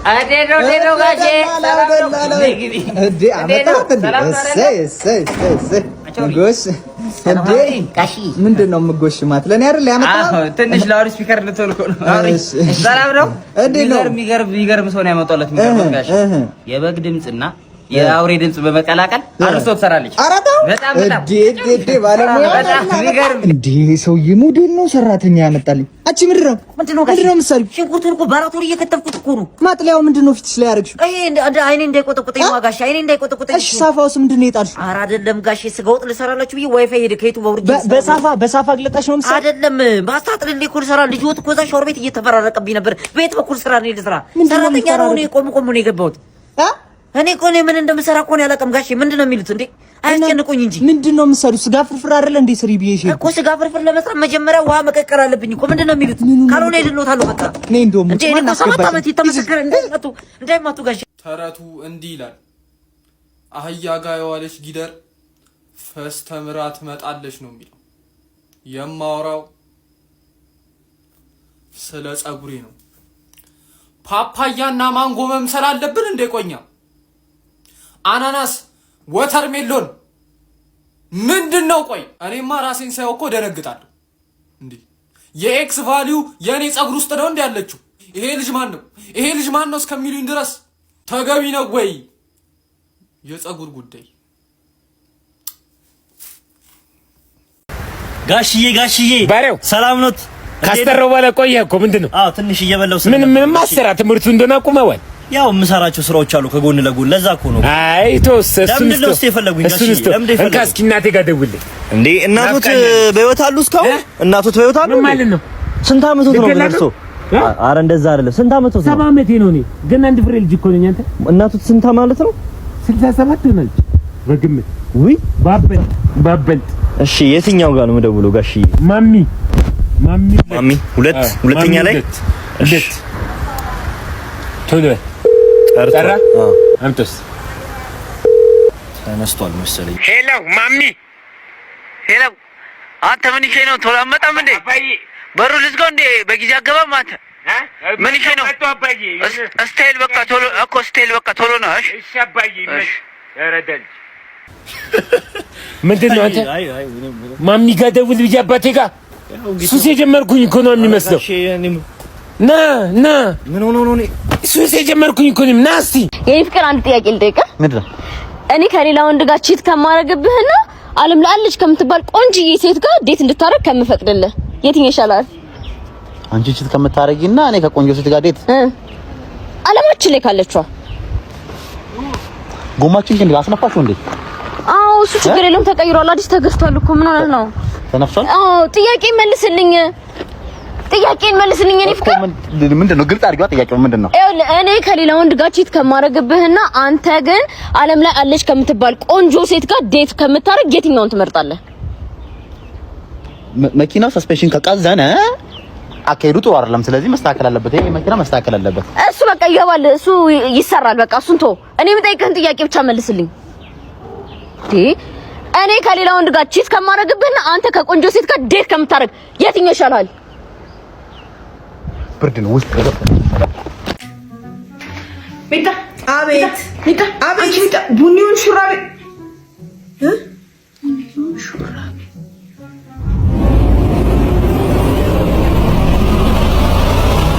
አዴዶ ጋሼ ምንድን ነው የምጎሽ ማለት ለእኔ አይደል ያመጣው? ትንሽ ላውድ ስፒከር ልትልኮ ነው። ሰላም ነው። የሚገርም ሰው ነው ያመጣለት። የሚገርም ጋሼ የበግ ድምፅና የአውሬ ድምጽ በመቀላቀል አርስቶ ትሰራለች። በጣም ባለሙያ እንዴ! ሰውዬ ሞዴል ነው ሰራተኛ ያመጣልኝ። አቺ ምንድነው የምትሰሪው? ሽንኩርቱን እኮ ባራቶሪ እየከተፍኩት እኮ ነው። ማጥለያው ምንድነው ፊትሽ ላይ ያደረግሽው? አይኔ እንዳይቆጠቁጠኝ ጋሼ፣ አይኔ እንዳይቆጠቁጠኝ። እሺ ሳፋውስ ምንድነው የጣልሽው? ኧረ አይደለም ጋሼ፣ ስጋ ወጥ ልሰራላችሁ ብዬ ዋይፋይ ሄደ ከየቱ በውርጅ በሳፋ ግለጣሽ ነው የምትሰሪው? አይደለም ማስታጥል እንደ እኮ ልሰራ ልጅ ወጥ እኮ እዛ ሻወር ቤት እየተፈራረቀብኝ ነበር። ቤት በኩል ስራ ነው ልስራ። ሰራተኛ ነው እኔ ቆም ነው የገባሁት። እኔ እኮ ምን እንደምሰራ እኮ ነው ያላቀም ጋሼ። ምንድነው የሚሉት እንዴ? አያስጨንቁኝ እንጂ ምንድነው የምትሰሪው? ስጋ ፍርፍር አይደለ እንዴ ስሪ ብዬሽ እኮ። ስጋ ፍርፍር ለመስራት መጀመሪያ ውሃ መቀቀል አለብኝ እኮ። ምንድነው የሚሉት? ካልሆነ ይድሎታል በቃ። እኔ እንደውም እንዴ እኔ ሰባት ዓመት የተመሰከረ እንዳይማቱ ጋሼ። ተረቱ እንዲህ ይላል፣ አህያ ጋር የዋለች ጊደር ፈስተምራ ትመጣለች ነው የሚለው። የማወራው ስለ ጸጉሬ ነው። ፓፓያና ማንጎ መምሰል አለብን እንደ ቆኛ አናናስ ወተርሜሎን ምንድነው? ቆይ እኔማ ራሴን ሳይው እኮ ደነግጣለሁ። እንዴ የኤክስ ቫልዩ የኔ ጸጉር ውስጥ ነው እንዴ ያለችው? ይሄ ልጅ ማን ነው እስከሚሉኝ ድረስ ተገቢ ነው ወይ የጸጉር ጉዳይ? ጋሽዬ ባሬው ሰላም ኖት? ካስተረው በኋላ ቆየህ እኮ ምንድነው? አዎ ትንሽ እየበላው ምንም ማሰራ ትምህርቱ እንደሆነ አቁመዋል። ያው የምሰራቸው ስራዎች አሉ ከጎን ለጎን፣ ለዛ እኮ ነው። አይ ቶስ ለምን ነው የፈለጉኝ? እንካ እስኪ እናቴ ጋር ደውልልኝ። እንዴ እናቶት በህይወት አሉ እስካሁን? እናቶት በህይወት አሉ? ምን ማለት ነው? ስንት አመቱ ነው ደርሶ? አረ እንደዛ አይደለም። ስንት አመቱ ነው? 7 አመቴ ነው። እኔ ግን አንድ ፍሬ ልጅ እኮ ነኝ። አንተ እናቶት ስንት ማለት ነው? 67 ሆናለች በግምት። ውይ ባበልጥ። እሺ የትኛው ጋር ነው የምደውለው ጋሽዬ? ማሚ ሁለተኛ ላይ እሺ ቶሎ ጠራ አምጥስ ተነስቷል መሰለኝ። ሄሎ ማሚ፣ ሄሎ አንተ ምን ይሄ ነው? ቶሎ አመጣም እንዴ? በሩ ልዝጋው እንዴ? በጊዜ አገባም አንተ ምን ይሄ ነው? ስታይል በቃ ቶሎ እኮ ስታይል በቃ ቶሎ ነው። እሺ አባዬ ያረዳል። ምንድነው አንተ ማሚ ጋር ደውል ብዬ አባቴ ጋር ሱስ የጀመርኩኝ እኮ ነው የሚመስለው። ና ምን ሆኖ ነው? ሱስ የጀመርኩኝ እኮ ነው። ና እስቲ የኔ ፍቅር አንድ ጥያቄ ልጠይቅህ። ምንድነው? እኔ ከሌላ ወንድ ጋር ቺት ከማረግብህና ዓለም ላይ አለች ከምትባል ቆንጆዬ ሴት ጋር ዴት እንድታረግ ከምፈቅድልህ የትኛው ይሻላል? አንቺ ቺት ከምታረጊና እኔ ከቆንጆ ሴት ጋር ዴት ዓለማችን ላይ ካለችዋ ጎማችን ግን አስነፋሽው እንዴ? አዎ እሱ ችግር የለውም ተቀይሯል። አዲስ ተገዝቷል እኮ ምን ሆነህ ነው? ተነፍሷል? አዎ ጥያቄን መልስልኝ። እኔ ፍቅር ምንድነው? ግልጽ አድርጊዋ። ጥያቄው ምንድነው? እኔ ከሌላ ወንድ ጋር ቺት ከማረግብህና አንተ ግን ዓለም ላይ አለች ከምትባል ቆንጆ ሴት ጋር ዴት ከምታረግ የትኛውን ትመርጣለህ? መኪናው ሰስፔንሽን ከቀዘነ አካሄዱ ጥሩ አይደለም። ስለዚህ መስተካከል አለበት። ይሄ መኪና መስተካከል አለበት። እሱ በቃ ይገባል፣ እሱ ይሰራል። በቃ እሱን ተው። እኔ የምጠይቅህን ጥያቄ ብቻ መልስልኝ። እኔ ከሌላ ወንድ ጋር ቺት ከማረግብህና አንተ ከቆንጆ ሴት ጋር ዴት ከምታረግ የትኛው ይሻላል? ብርድ ነው ውስጥ ገባ። ቤታ አቤት፣ ቤታ አቤት፣ ቤታ ቡኒውን ሹራብ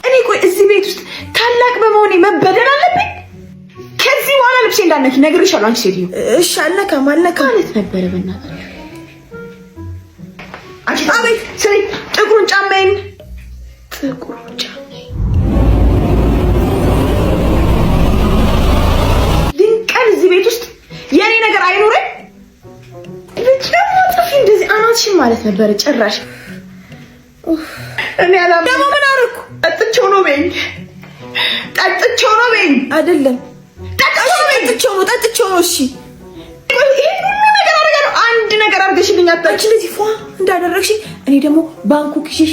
እኔ ቆይ እዚህ ቤት ውስጥ ታላቅ በመሆኔ መበደል አለብኝ? ከዚህ በኋላ ልብሴ እንዳነኪ ነግሬሻለሁ። አንቺ ሴትዮ እሺ አልነካም ማለት ነበረ። በእናትሽ አንቺ አቤት፣ ስሪ ጥቁሩን ጫማዬን ድንቀን እዚህ ቤት ውስጥ የኔ ነገር አይኖርም። ብቻ ማጥፊ እንደዚህ አናትሽን ማለት ነበረ። ጭራሽ እኔ አላም ደግሞ ምን አደረኩ? ጠጥቼው ነው በይኝ አይደለም ጠጥቼው ነው። እሺ ይሄ ሁሉ ነገር አደረጋለሁ። አንድ ነገር አድርገሽልኝ አታውቂ። እንደዚህ ፏ እንዳደረግሽ እኔ ደግሞ ባንኩ ኪሽሽ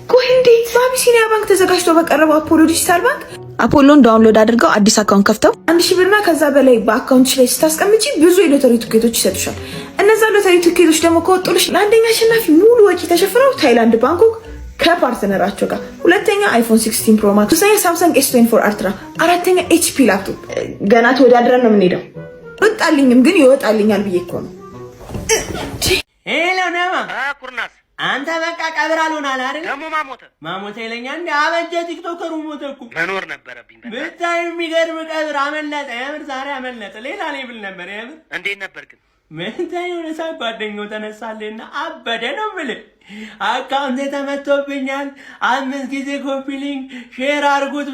ቆይ እንዴት? በአቢሲኒያ ባንክ ተዘጋጅቶ በቀረበው አፖሎ ዲጂታል ባንክ አፖሎን ዳውንሎድ አድርገው አዲስ አካውንት ከፍተው 1000 ብርና ከዛ በላይ በአካውንትሽ ላይ ስታስቀምጪ ብዙ የሎተሪ ትኬቶች ይሰጡሻል። እነዛ ሎተሪ ትኬቶች ደግሞ ከወጡልሽ ለአንደኛ አሸናፊ ሙሉ ወጪ ተሸፍነው ታይላንድ፣ ባንኮክ፣ ከፓርትነራቸው ጋር። ሁለተኛ አይፎን 16 ፕሮ ማክስ፣ ሶስተኛ ሳምሰንግ S24 አልትራ፣ አራተኛ HP ላፕቶፕ። ገና ተወዳድረን ነው የምንሄደው። ወጣልኝም ግን ይወጣልኛል ብዬ እኮ ነው። ሄሎ ነማ ኩርናስ አንተ በቃ ቀብር አልሆናል አይደል? ደሞ ማሞተ ይለኛል እንዴ? አበጀ ቲክቶከሩ ሞተ እኮ። መኖር ነበረብኝ። ብታይ የሚገርም ቀብር አመለጠ። የምር ዛሬ አመለጠ። ሌላ ሌብል ነበር። የምር እንዴት ነበር ግን? ምንታይ የሆነ ሰው ጓደኛው ተነሳልና አበደ ነው የምልህ። አካውንቴ ተመቶብኛል። 5 ጊዜ ኮፒ ሊንክ ሼር አርጉት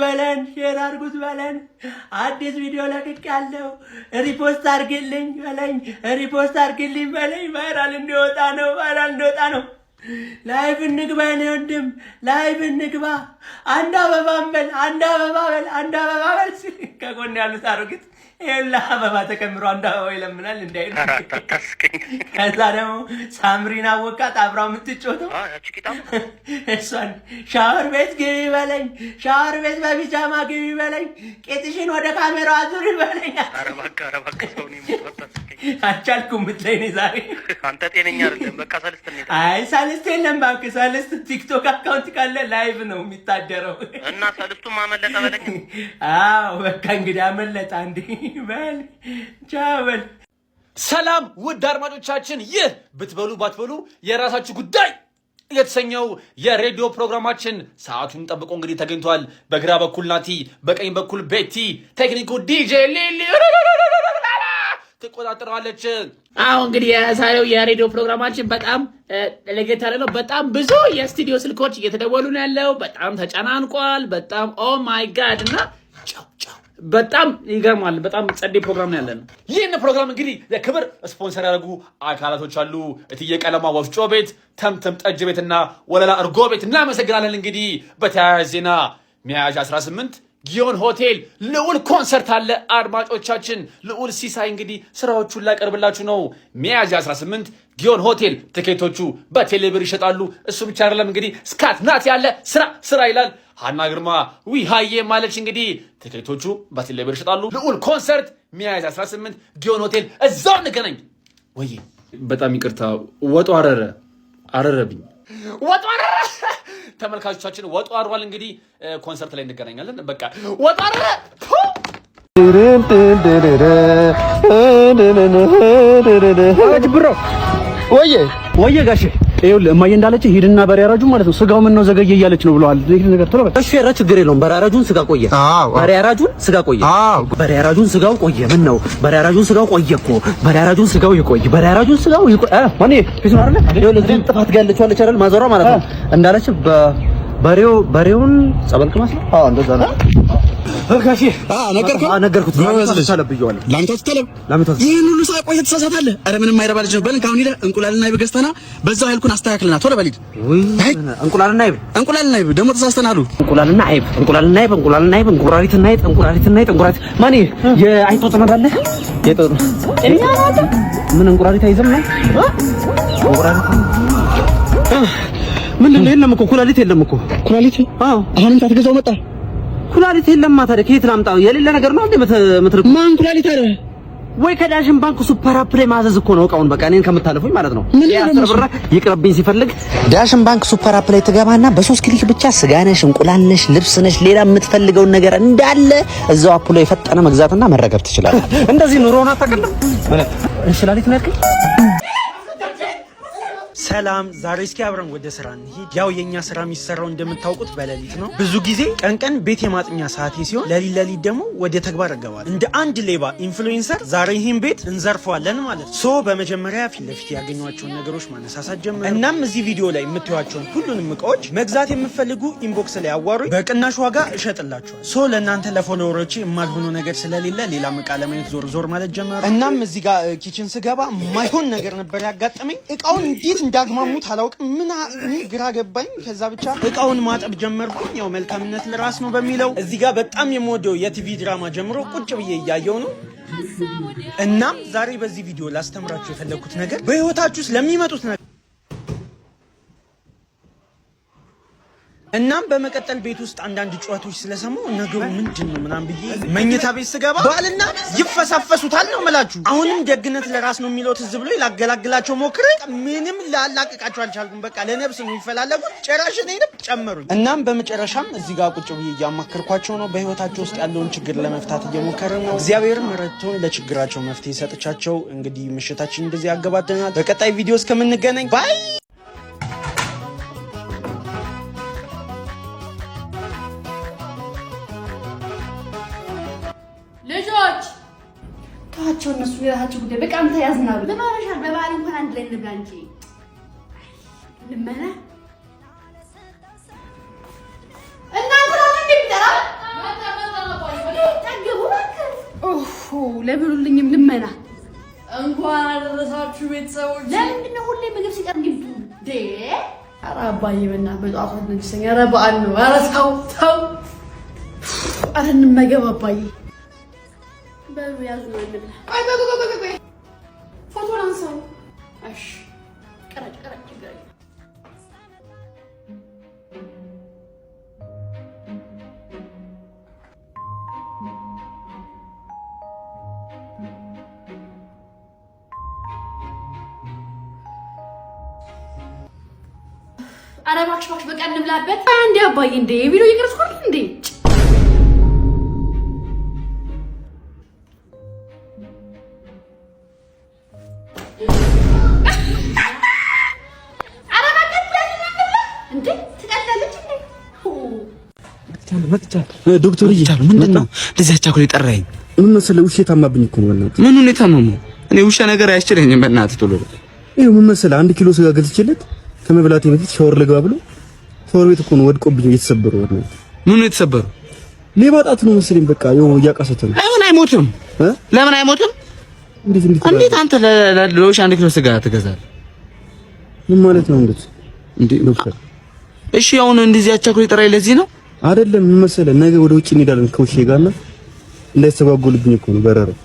በለን። አዲስ ቪዲዮ ለቅቄያለሁ። ሪፖስት አርግልኝ በለኝ። ቫይራል እንዲወጣ ነው። ላይቭ እንግባ ነው ወንድም፣ ላይቭ እንግባ። አንድ አበባ በል ሲል ከጎን ያሉት አሮጊት ይላ አበባ ተከምሮ አንድ አበባ ይለምናል እንዳይሉ። ከዛ ደግሞ ሳምሪን አወቃት አብራው የምትጮተው እሷን ሻወር ቤት በቢጃማ ግቢ በለኝ፣ ቄጥሽን ወደ ካሜራው አዙሪ በለኝ። አልቻልኩም ብትለኝ እኔ ዛሬ። አንተ ጤነኛ አይደለም። በቃ ሰልስት ነው። አይ ሰልስት የለም እባክህ። ሰልስት ቲክቶክ አካውንት ካለ ላይቭ ነው የሚታደረው እና ሰልስቱም አመለጠ በለኝ። አዎ በቃ እንግዲህ አመለጠ። አንዴ በል ቻው በል። ሰላም ውድ አድማጮቻችን፣ ይህ ብትበሉ ባትበሉ የራሳችሁ ጉዳይ የተሰኘው የሬዲዮ ፕሮግራማችን ሰዓቱን ጠብቆ እንግዲህ ተገኝቷል። በግራ በኩል ናቲ፣ በቀኝ በኩል ቤቲ፣ ቴክኒኩ ዲጄ ሊሊ ትቆጣጠረዋለች። አዎ እንግዲህ የዛሬው የሬዲዮ ፕሮግራማችን በጣም ለየት ያለ ነው። በጣም ብዙ የስቱዲዮ ስልኮች እየተደወሉ ነው ያለው። በጣም ተጨናንቋል። በጣም ኦ ማይ ጋድ እና በጣም ይገርማል። በጣም ጸዴ ፕሮግራም ነው ያለን። ይህን ፕሮግራም እንግዲህ የክብር ስፖንሰር ያደረጉ አካላቶች አሉ። እትዬ ቀለማ ወፍጮ ቤት፣ ተምተም ጠጅ ቤትና ወለላ እርጎ ቤት እናመሰግናለን። እንግዲህ በተያያዥ ዜና ሚያዝያ 18 ጊዮን ሆቴል ልዑል ኮንሰርት አለ። አድማጮቻችን ልዑል ሲሳይ እንግዲህ ስራዎቹን ላቀርብላችሁ ነው። ሚያዝያ 18 ጊዮን ሆቴል ትኬቶቹ በቴሌብር ይሸጣሉ። እሱ ብቻ አይደለም እንግዲህ ስካት ናት ያለ ስራ ይላል። ሀና ግርማ ዊሃዬ ማለች እንግዲህ ትኬቶቹ በቴሌብር ይሸጣሉ። ልዑል ኮንሰርት ሚያዝያ 18 ጊዮን ሆቴል፣ እዛው እንገናኝ። ወይ በጣም ይቅርታ ወጡ አረረብኝ። ወጡ አረረ። ተመልካቾቻችን ወጡ አርሯል። እንግዲህ ኮንሰርት ላይ እንገናኛለን። በቃ ወጡ አረረ። ብሮ ወየ ጋሼ ይኸውልህ እማዬ እንዳለች ሂድና በሬ አራጁ ማለት ነው ስጋው ምን ነው ዘገየ እያለች ነው ብለዋል። ይሄ ነገር ቶሎ በል። እሺ ኧረ ችግር የለውም። በሬ አራጁን ስጋ ቆየ። በሬ አራጁን ስጋ ቆየ። በሬ አራጁን ስጋው ቆየ። ምን ነው በሬ አራጁን ስጋው ቆየ እኮ። በሬ አራጁን ስጋው ይቆይ። በሬ አራጁን ስጋው ይቆይ። ማን ፊት ነው አይደል? ይኸውልህ እዚህ ጥፋት ጋር ያለችው አለች አይደል? ማዘሯ ማለት ነው እንዳለች በሬውን ጸበል ቅመስ ነው። አዎ እንደዛ ነው። እርካሽ ነገርኩት። ይህን ሁሉ ሳይቆይ ትሳሳታለህ። ኧረ ምንም አይረባ ልጅ ነው። በል ካሁን ሄደህ እንቁላልና አይብ ገዝተና በዛው ኃይልኩን አስተካክልና ቶሎ በል ሂድ። እንቁላልና አይብ ደግሞ ተሳስተናል አሉ። እንቁላልና አይብ እንቁላሊትና አይብ ማን የአይጦ ጥናት አለ? የጦር ምን እንቁላሊት አይዘም ነው እንቁላሊት ምንድን ነው? የለም እኮ ኩላሊት የለም እኮ ኩላሊት። አዎ አሁንም ሳትገዛው መጣ። ኩላሊት የለም። ታዲያ ከየት ላምጣው? የሌለ ነገር ነው እንዴ ምትርኩ? ማን ኩላሊት አለ ወይ? ከዳሽን ባንክ ሱፐር አፕ ላይ ማዘዝ እኮ ነው እቃውን። በቃ እኔን ከምታለፉኝ ማለት ነው። የአስር ብር ይቅርብኝ ሲፈልግ ዳሽን ባንክ ሱፐር አፕ ላይ ትገባና በ3 ክሊክ ብቻ ስጋነሽ፣ እንቁላልነሽ፣ ልብስነሽ፣ ሌላ የምትፈልገውን ነገር እንዳለ እዛው አፕ ላይ የፈጠነ መግዛትና መረከብ ትችላለህ። እንደዚህ ኑሮውን አታውቅም? እንሽላሊት ነው ያልከኝ? ሰላም፣ ዛሬ እስኪ አብረን ወደ ስራ እንሂድ። ያው የኛ ስራ የሚሰራው እንደምታውቁት በሌሊት ነው። ብዙ ጊዜ ቀን ቤት የማጥኛ ሰዓቴ ሲሆን ለሊት ደግሞ ወደ ተግባር እገባለሁ። እንደ አንድ ሌባ ኢንፍሉዌንሰር ዛሬ ይህን ቤት እንዘርፈዋለን ማለት ነው። በመጀመሪያ ፊት ለፊት ያገኟቸውን ነገሮች ማነሳሳት ጀመሩ። እናም እዚህ ቪዲዮ ላይ የምታዩቸውን ሁሉንም እቃዎች መግዛት የምትፈልጉ ኢንቦክስ ላይ አዋሩኝ፣ በቅናሽ ዋጋ እሸጥላችኋል። ለእናንተ ለፎሎወሮቼ የማልሆነው ነገር ስለሌለ ሌላም እቃ ለማየት ዞር ማለት ጀመሩ። እናም እዚህ ጋር ኪችን ስገባ ማይሆን ነገር ነበር ያጋጠመኝ። እቃውን እንዴት እንዳግማሙት አላውቅም። ምን ግራ ገባኝ። ከዛ ብቻ እቃውን ማጠብ ጀመርኩኝ። ያው መልካምነት ለራስ ነው በሚለው እዚህ ጋር በጣም የምወደው የቲቪ ድራማ ጀምሮ ቁጭ ብዬ እያየው ነው። እናም ዛሬ በዚህ ቪዲዮ ላስተምራችሁ የፈለኩት ነገር በህይወታችሁ ውስጥ ለሚመጡት ነገር እናም በመቀጠል ቤት ውስጥ አንዳንድ ጨዋታዎች ስለሰማሁ ነገሩ ምንድነው ምናምን ብዬ መኝታ ቤት ስገባ ባልና ይፈሳፈሱታል ነው የምላችሁ። አሁንም ደግነት ለራስ ነው የሚለው ትዝ ብሎ ላገላግላቸው ሞክሬ ምንም ላላቅቃቸው አልቻልኩም። በቃ ለነብስ ነው የሚፈላለጉት። ጭራሽ እኔንም ጨመሩኝ። እናም በመጨረሻም እዚህ ጋር ቁጭ ብዬ እያማከርኳቸው ነው። በህይወታቸው ውስጥ ያለውን ችግር ለመፍታት እየሞከርን ነው። እግዚአብሔርም ረድቶን ለችግራቸው መፍትሄ ሰጥቻቸው እንግዲህ ምሽታችን እንደዚህ ያገባደናል። በቀጣይ ቪዲዮ እስከምንገናኝ ባይ። ልጆች ታቸው እነሱ የራሳቸው ጉዳይ በቃ አንተ ያዝናሉ። ለማረሻል በባህል እንኳን አንድ ላይ እንብላ እንጂ ልመና እናንተ ነው እንደምጠራ ለብሉልኝም ልመና እንኳን አደረሳችሁ ቤተሰቦች። ለምንድን ነው ሁሌ ምግብ ሲቀር እንግዲህ ደ ኧረ አባዬ በእናትህ በጧት ነጅሰኛ። ኧረ በዓል ነው። ኧረ ተው ተው። ኧረ እንመገብ አባዬ። በሉ ያዙ ነው እንብላ። ቆይ ፎቶ ላንሳው። እሺ ቀረጭ ችግር የለም። ኧረ እባክሽ በቃ እንብላበት። አንዴ አባዬ እንደ ቪዲዮ እየቀረጽኩ አይደል እንዴ? ዶክተር ይቻሉ ምንድነው እንደዚህ አቻኩል የጠራኸኝ? ምን መሰለህ ውሻ ታማብኝ እኮ ነው። በእናትህ ምን ሁኔታ ነው? እኔ ውሻ ነገር አያስችለኝም። በእናትህ ቶሎ ይኸው ምን መሰለህ 1 ኪሎ ስጋ ገዝቼለት ከመብላቴ በፊት ሻወር ልግባ ብሎ ሻወር ቤት እኮ ነው ወድቆብኝ የተሰበረው። በእናትህ ምን ነው የተሰበረው? ሌባ ጣት ነው መሰለኝ። በቃ ይኸው እያቃሰተ ነው። ለምን አይሞትም? ለምን አይሞትም? እንዴት አንተ ለውሻ 1 ኪሎ ስጋ ትገዛለህ? ምን ማለት ነው እንዴ ዶክተር? እሺ አሁን እንደዚህ አቻኩል የጠራኸኝ ለዚህ ነው አይደለም? ምን መሰለህ ነገ ወደ ውጭ እንሄዳለን ከውሻዬ ጋርና እንዳይስተጓጎልብኝ እኮ ነው በረረው።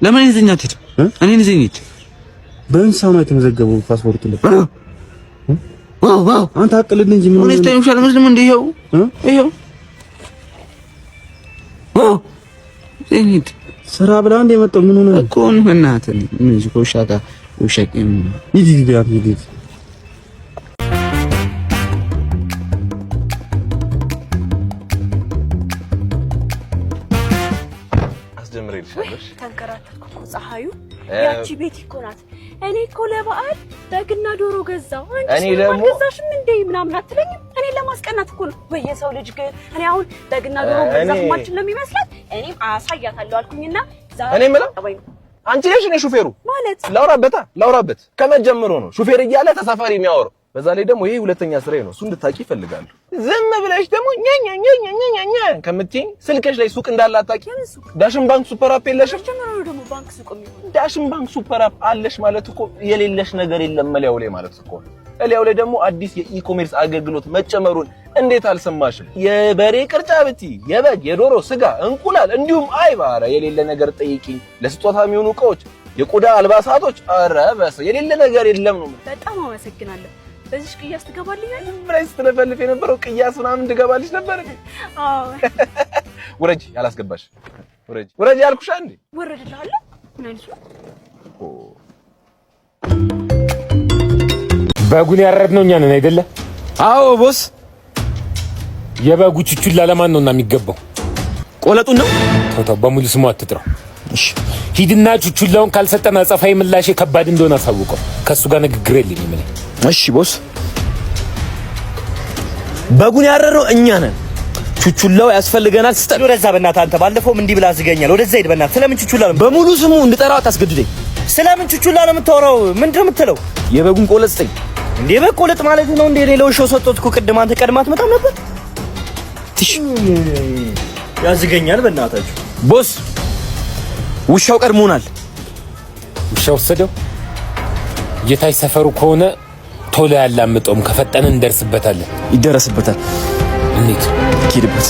ለምን ይዘኛ አትሄድም? እኔ ይዘኝ ሂድ። በእንስሳ ነው የተመዘገበው ፓስፖርት ላይ። ዋው አንተ አቅልል እንጂ ምን ሆነህ ታይምሻል መስለም እንደ ይሄው ዋው ሂድ ስራ ብላ እንደ የመጣው ምን ሆነ እኮ ነው እናትህ ምን እዚህ ከውሻ ጋር ውሻ ሂድ አስጀምሬልሻለሽ። ተንከራተትኩ እኮ ፀሐዩ ያቺ ቤት እኮ ናት። እኔ እኮ ለበዓል በግና ዶሮ ገዛው። አንቺ ደግሞ ገዛሽም እንዴ ምናምን አትለኝም? እኔ ለማስቀናት እኮ ነው። በየሰው ልጅ ግን እኔ አሁን በግና ዶሮ ገዛፍ ማችን ለሚመስላት እኔም አሳያታለሁ አልኩኝና እኔ ምለው አንቺ ነሽ እኔ ሹፌሩ ማለት ላውራበት ከመጀመሩ ነው ሹፌር እያለ ተሳፋሪ የሚያወራው። በዛ ላይ ደግሞ ይሄ ሁለተኛ ስራዬ ነው። እሱ እንድታቂ ይፈልጋሉ። ዝም ብለሽ ደግሞ ኛኛኛኛኛኛ ከምትይኝ ስልክሽ ላይ ሱቅ እንዳለ አታቂ። ዳሽን ባንክ ሱፐር አፕ የለሽም? ጀመረው ደግሞ ባንክ ሱቅ የሚሆን ዳሽን ባንክ ሱፐር አፕ አለሽ ማለት እኮ የሌለሽ ነገር የለም እላዩ ላይ ማለት እኮ። እላዩ ላይ ደግሞ አዲስ የኢኮሜርስ አገልግሎት መጨመሩን እንዴት አልሰማሽም? የበሬ ቅርጫ ብቲ፣ የበግ የዶሮ ስጋ፣ እንቁላል እንዲሁም አይብ። ኧረ የሌለ ነገር ጠይቂኝ። ለስጦታ የሚሆኑ እቃዎች፣ የቆዳ አልባሳቶች፣ ኧረ በስ የሌለ ነገር የለም ነው። በጣም አመሰግናለሁ። በዚህ ቅያስ ትገባልኛለህ? ብራይስ ተለፈልፍ የነበረው ቅያስ ምናምን ትገባልሽ ነበር? አዎ ወረጂ ያላስገባሽ ወረጂ ያልኩሽ አንዴ ወረድልሃለሁ። ምን አይነት ነው? በጉን ያረድነው እኛ ነን አይደለ? አዎ ቦስ። የበጉ ቹቹላ ለማን ነውና የሚገባው? ቆለጡን ነው። ተው በሙሉ ስሙ አትጥራው። እሺ ሂድና ቹቹላውን ካልሰጠና አጸፋዊ ምላሽ ከባድ እንደሆነ አሳውቀው። ከሱ ጋር ንግግር የለኝም እኔ። እሺ ቦስ። በጉን ያረድነው እኛ ነን። ቹቹላው ያስፈልገናል። ስጠን ወደዛ። በእናትህ አንተ ባለፈውም እንዲህ ብላ አዝገኛል። ወደዛ ሂድ በእናትህ። ስለምን ቹቹላ ነው በሙሉ ስሙ እንድጠራው አታስገድደኝ። ስለምን ቹቹላ ነው የምታወራው? ምንድን ነው የምትለው? የበጉን ቆለጥ ስጠኝ። እንዴ በግ ቆለጥ ማለት ነው እንዴ? ሌላው ሾው ሰጥቶት እኮ ቅድም አንተ ቀድማት መጣም ነበር። ትሽ ያዝገኛል። በእናታችሁ ቦስ። ውሻው ቀድሞናል። ውሻው ወሰደው። የታይ ሰፈሩ ከሆነ ቶሎ ያላምጠውም። ከፈጠነ እንደርስበታለን። ይደረስበታል። እንዴት ኪድበት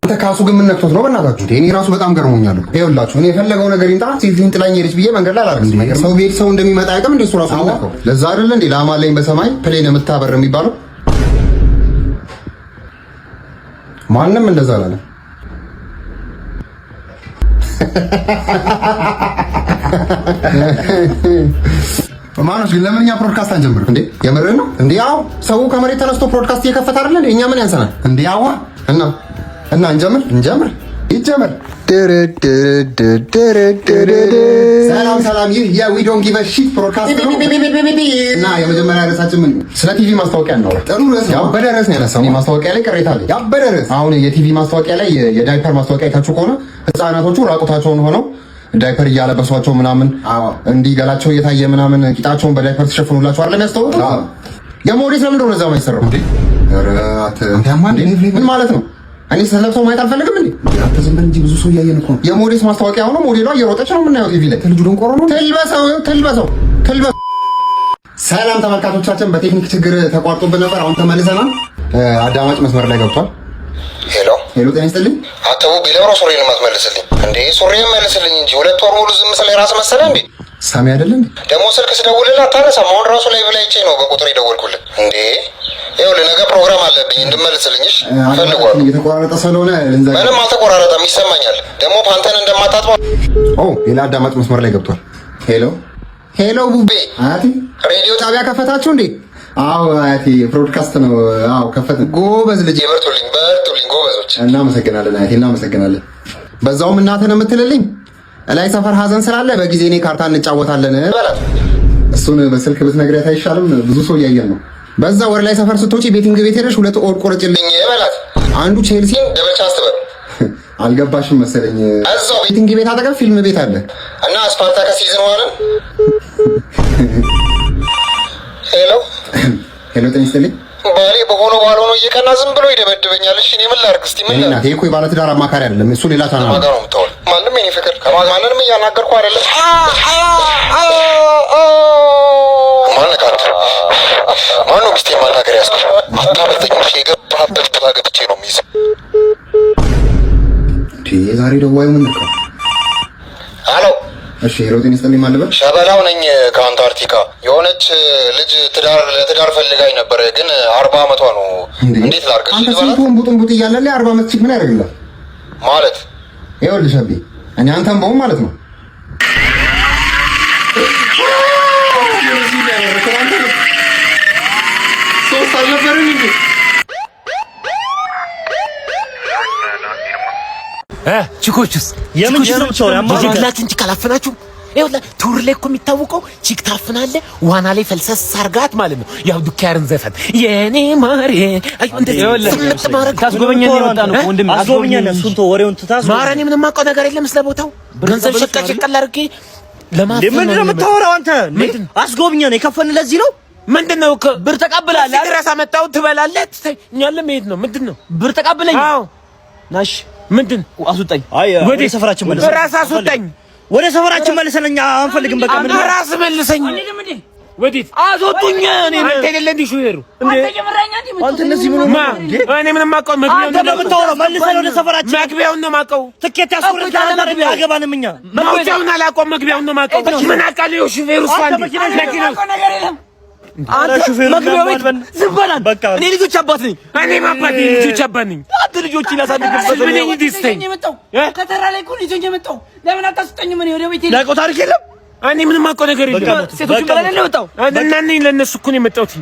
አንተ ካሱ ግን ምን ነክቶት ነው? በእናታችሁ እኔ ራሱ በጣም ገርሞኛል። ይኸውላችሁ እኔ የፈለገው ነገር ይምጣ ሲፊን ጥላኝ ሄደች ብዬ መንገድ ላይ አላረግም ነገር ሰው ቤት ሰው እንደሚመጣ አይቀም እንደ እሱ ራሱ ነው። ለዛ አይደለ እንዴ ላማለኝ በሰማይ ፕሌን የምታበር የሚባለው ማንም እንደዛ አላለ። ማኖች ግን ለምን እኛ ፕሮድካስት አንጀምርም እንዴ? የምርህ ነው እንዴ? አዎ ሰው ከመሬት ተነስቶ ፕሮድካስት እየከፈተ አይደል? እኛ ምን ያንሰናል እንዴ? አዋ እና እንጀምር ይጀምር። ሰላም፣ ይህ የዊ ዶንት ጊቭ አ ሺት ፕሮድካስት ነው እና የመጀመሪያ ርዕሳችን ምን ስለ ቲቪ ማስታወቂያ ነው። ጥሩ ርዕስ ነው። ያበደ ርዕስ ነው ያነሳው። ማስታወቂያ ላይ ቅሬታ አለ። ያበደ ርዕስ። አሁን የቲቪ ማስታወቂያ ላይ የዳይፐር ማስታወቂያ አይታችሁ ከሆነ ህፃናቶቹ ራቁታቸውን ሆነው ዳይፐር እያለበሷቸው ምናምን እንዲህ ገላቸው እየታየ ምናምን ቂጣቸውን በዳይፐር ተሸፍኑላቸው አይደል የሚያስተውሉት? የሞዴስ ለምንድን ነው እዛ የማይሰራው እንዴ? ምን ማለት ነው? እኔ ስለብሰው ማየት አልፈልግም እንዴ? አንተ ዝም በል እንጂ ብዙ ሰው እያየን እኮ ነው። የሞዴስ ማስታወቂያ ሆኖ ሞዴሏ እየሮጠች ነው የምናየው ቲቪ ላይ። ልጁ ደንቆሮ ነው። ትልበሰው። ሰላም ተመልካቾቻችን፣ በቴክኒክ ችግር ተቋርጦብን ነበር። አሁን ተመልሰናል። አዳማጭ መስመር ላይ ገብቷል። ሄሎ፣ ጤና ይስጥልኝ። አተው ቢለብሮ ሱሪን ማትመልስልኝ እንዴ? ሱሪን መልስልኝ እንጂ 2 ወር ሙሉ ዝም ስለ ራስ መሰለ እንዴ? ሳሚ አይደለም እንዴ? ደግሞ ስልክ ስደውልልህ አታነሳም። አሁን ራሱ ላይ ብላይቼ ነው በቁጥር የደወልኩልህ እንዴ? ይኸውልህ ነገ ፕሮግራም አለብኝ እንድመልስልኝ። እሺ ፈልጓል። እየተቆራረጠ ስለሆነ ምንም አልተቆራረጠም፣ ይሰማኛል። ደግሞ ፓንተን እንደማታጥበው። ሌላ አዳማጭ መስመር ላይ ገብቷል። ሄሎ ቡቤ፣ አያቴ ሬዲዮ ጣቢያ ከፈታችሁ እንዴ? አዎ አያቴ፣ ብሮድካስት ነው። አዎ ከፈትን። ጎበዝ ልጅ። በርቱልኝ ጎበዞች። እናመሰግናለን አያቴ፣ እናመሰግናለን። በዛውም እናትህን የምትልልኝ እላይ ሰፈር ሀዘን ስላለ በጊዜ እኔ ካርታ እንጫወታለን በላት። እሱን በስልክ ብትነግሪያት አይሻልም? ብዙ ሰው እያየን ነው። በዛ ወደ ላይ ሰፈር ስትወጪ ቤቲንግ ቤት ሄደሽ 2 ኦድ ቆርጭልኝ በላት። አንዱ ቼልሲ ደበቻ አስተበል። አልገባሽም መሰለኝ። እዛው ቤቲንግ ቤት አጠገብ ፊልም ቤት አለ እና ስፓርታከስ ሲዝን ዋለ። ሄሎ፣ ጤና ይስጥልኝ። ባሌ በሆነ ባልሆነ እየቀና ዝም ብሎ ይደበድበኛል። እሺ እኔ ምን ላድርግ? እስቲ ምን ላድርግ? ይሄ እኮ የባለ ትዳር አማካሪ አይደለም። እሱ ሌላ ቻናል ነው። ማንም የኔ ፍቅር ማንንም እያናገርኩ አይደለም። ማነው ሚስቴን ማናገር ያዝኩት? አታመልጠኝ። የገባህበት ብላ ገብቼ ነው የሚይዘው። ዛሬ ደዋዩ ምን ነበር? አሎ፣ እሺ ሄሮቴን ይስጥልኝ ማለት ሸበላው ነኝ ከአንታርክቲካ። የሆነች ልጅ ለትዳር ፈልጋኝ ነበር፣ ግን 40 ዓመቷ ነው። እንዴት ላድርግ? አንተ ስንቱን ቡጥንቡጥ እያለ 40 ዓመት ቺክ ምን ያደርግልህ ማለት? ይኸውልሽ አቢ፣ እኔ አንተም በው ማለት ነው። ሶስት አልነበረም እንዴ? ቺኮችስ የምን ጀርምቸው ያማላችሁ እንጂ ካላፈናችሁ ይኸውልህ ቱር ላይ እኮ የሚታወቀው ቺክ ታፍናለህ፣ ዋና ላይ ፈልሰስ አርጋት ማለት ነው። ያው ዱካርን ዘፈን የኔ ማሬ አይ ታስጎበኛን የመጣ ነው ወንድም። አስጎበኛን እሱን ተው፣ ወሬውን ትታስ ማረኔ ምንም የማውቀው ነገር የለም ስለ ቦታው። ገንዘብ ሸቀል አድርጌ ለማፈን ምንድን ነው የምታወራው አንተ? አስጎበኛን የከፈልን ለዚህ ነው። ምንድነው ብር ተቀብላለህ? ድረስ አመጣው ትበላለህ፣ ትተኛለህ። መሄድ ነው ምንድነው? ብር ተቀብለኝ። አዎ ናሽ ምንድን አስወጣኝ። ወደ ሰፈራችን መልሰን ራስ አስወጣኝ። ወደ ሰፈራችን መልሰን እኛ አንፈልግም። በቃ ምን ራስ መልሰኝ። ወዴት አስወጡኝ? እኔ አንተ አይደለ እንዴ ሹፌሩ? አንተ እነዚህ ምን ነው እንዴ? እኔ ምንም አውቀው መግቢያውን ነው የምታወራው። መልሰን ወደ ሰፈራችን መግቢያውን ነው የማውቀው። ትኬት ያስቆርጣል አይደል? አገባንም እኛ መውጫውን አላውቀውም፣ መግቢያውን ነው የማውቀው። ምን አውቃለሁ? ሹፌሩ እሱ አንዴ መኪናው ነገር የለም። አንተ ሹፌሩ ዝም በል። በቃ እኔ ልጆች አባት ነኝ። እኔም አባት ነኝ፣ ልጆች አባት ነኝ። አንተ ልጆች ይላሳድግበት ምን ነኝ ዲስተኝ ከተራ ላይ እኮ ልጆች የመጣው ለምን አታስጠኝም? እኔ ወደ ቤቴ ላውቀው ታሪክ የለም። እኔ ምንም አውቀው ነገር የለም። ሴቶቹ በላይ ነው የመጣው እና እኔ ለእነሱ እኮ ነው የመጣሁት።